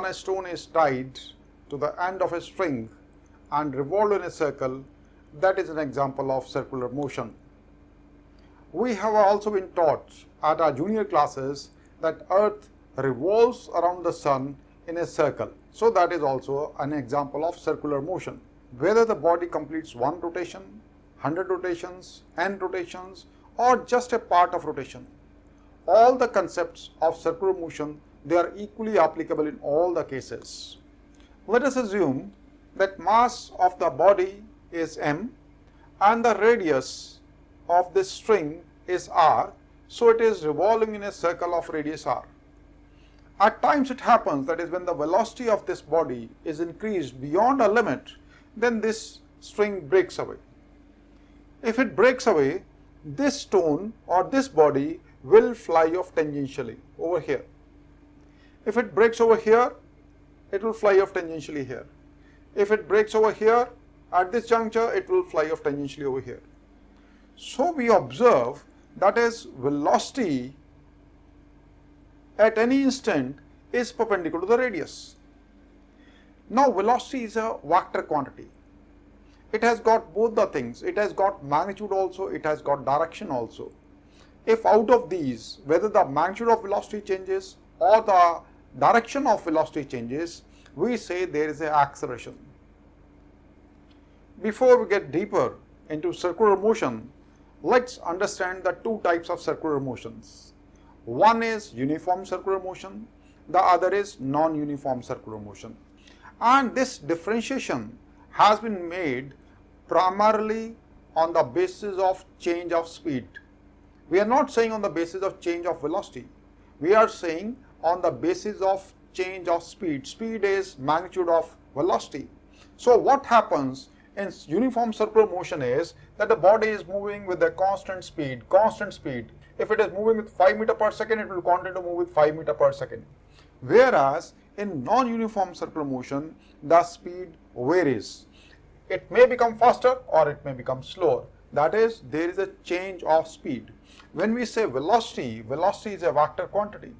a stone is tied to the end of a string and revolved in a circle, that is an example of circular motion. We have also been taught at our junior classes that Earth revolves around the Sun in a circle. So that is also an example of circular motion. Whether the body completes one rotation, 100 rotations, n rotations, or just a part of rotation, all the concepts of circular motion, they are equally applicable in all the cases. Let us assume that mass of the body is m and the radius of this string is r, so it is revolving in a circle of radius r. At times it happens that is when the velocity of this body is increased beyond a limit, then this string breaks away. If it breaks away, this stone or this body will fly off tangentially over here. If it breaks over here, it will fly off tangentially here. If it breaks over here, at this juncture, it will fly off tangentially over here. So we observe that is velocity at any instant is perpendicular to the radius. Now velocity is a vector quantity. It has got both the things. It has got magnitude also, it has got direction also. If out of these, whether the magnitude of velocity changes or the direction of velocity changes, we say there is an acceleration. Before we get deeper into circular motion, let's understand the two types of circular motions. One is uniform circular motion, the other is non-uniform circular motion. And this differentiation has been made primarily on the basis of change of speed. We are not saying on the basis of change of velocity. We are saying on the basis of change of speed. Speed is magnitude of velocity. So what happens in uniform circular motion is that the body is moving with a constant speed. If it is moving with 5 meters per second, it will continue to move with 5 meters per second. Whereas in non-uniform circular motion, the speed varies. It may become faster or it may become slower. That is, there is a change of speed. When we say velocity, velocity is a vector quantity.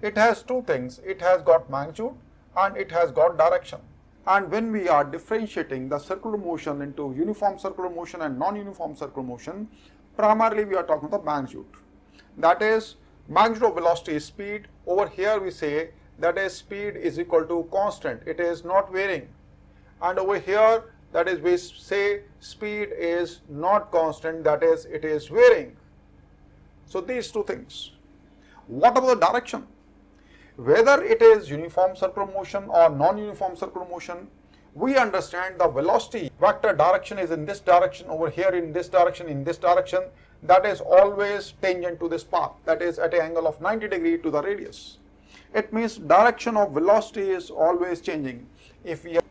It has two things. It has got magnitude and it has got direction. And when we are differentiating the circular motion into uniform circular motion and non-uniform circular motion, primarily we are talking about magnitude. That is, magnitude of velocity is speed. Over here we say that is speed is equal to constant. It is not varying. And over here, that is, we say speed is not constant, that is, it is varying. So these two things. What about the direction? Whether it is uniform circular motion or non-uniform circular motion, we understand the velocity vector direction is in this direction, over here in this direction, that is always tangent to this path, that is at an angle of 90 degrees to the radius. It means direction of velocity is always changing.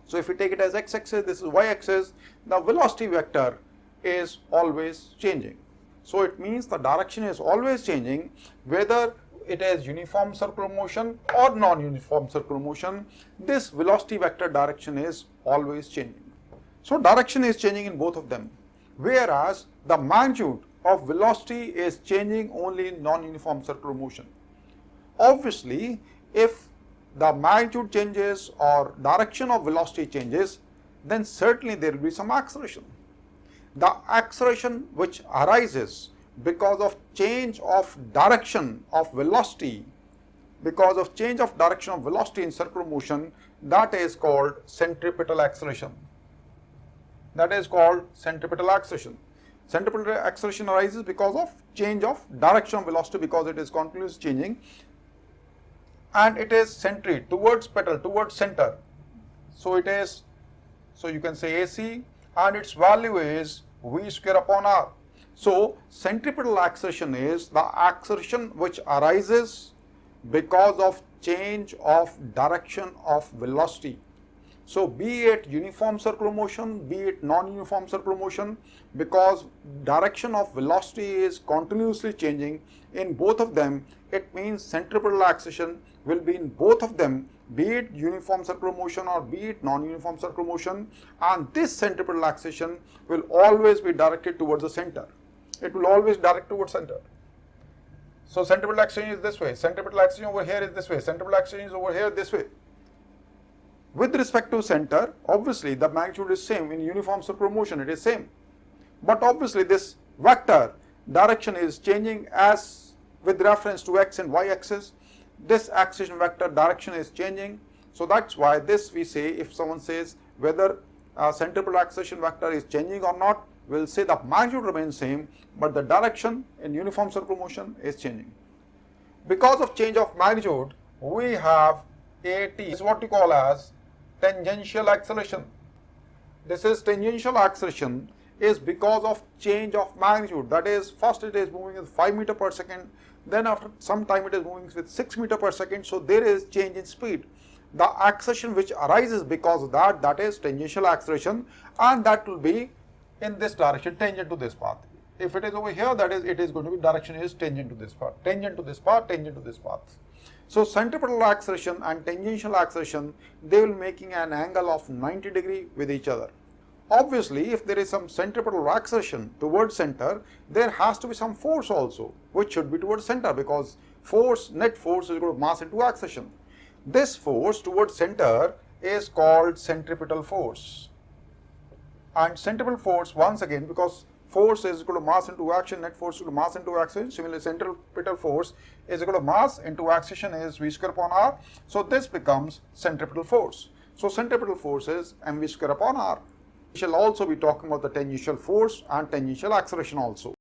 So if we take it as x-axis, this is y-axis, the velocity vector is always changing. So it means the direction is always changing, whether it is uniform circular motion or non-uniform circular motion, this velocity vector direction is always changing. So direction is changing in both of them, whereas the magnitude of velocity is changing only in non-uniform circular motion. Obviously, if the magnitude changes or direction of velocity changes, then certainly there will be some acceleration. The acceleration which arises because of change of direction of velocity, in circular motion, that is called centripetal acceleration. Centripetal acceleration arises because of change of direction of velocity, because it is continuously changing, and it is centric towards center. So it is, so you can say AC, and its value is v square upon r. So centripetal acceleration is the acceleration which arises because of change of direction of velocity. So be it uniform circular motion, be it non-uniform circular motion, because direction of velocity is continuously changing in both of them, it means centripetal acceleration will be in both of them, be it uniform circular motion or be it non-uniform circular motion, and this centripetal acceleration will always be directed towards the center. It will always direct towards center. So centripetal acceleration is this way, centripetal acceleration over here is this way, centripetal acceleration is over here this way. With respect to center, obviously the magnitude is same. In uniform circular motion it is same. But obviously this vector direction is changing as with reference to x and y axis. This acceleration vector direction is changing. So that's why this we say, if someone says whether centripetal acceleration vector is changing or not, we'll say the magnitude remains same, but the direction in uniform circular motion is changing. Because of change of magnitude, we have AT, is what we call as tangential acceleration. This is tangential acceleration is because of change of magnitude. That is, first it is moving with 5 meter per second, then after some time it is moving with 6 meter per second. So there is change in speed. The acceleration which arises because of that, that is tangential acceleration, and that will be in this direction, tangent to this path. If it is over here, that is, it is going to be direction is tangent to this path, tangent to this path, tangent to this path. So centripetal acceleration and tangential acceleration, they will making an angle of 90 degree with each other. Obviously, if there is some centripetal acceleration towards center, there has to be some force also, which should be towards center, because force, net force is equal to mass into acceleration. This force towards center is called centripetal force. And centripetal force, once again, because force is equal to mass into action, net force is equal to mass into acceleration. Similarly, centripetal force is equal to mass into acceleration is v square upon r. So this becomes centripetal force. So centripetal force is mv square upon r. We shall also be talking about the tangential force and tangential acceleration also.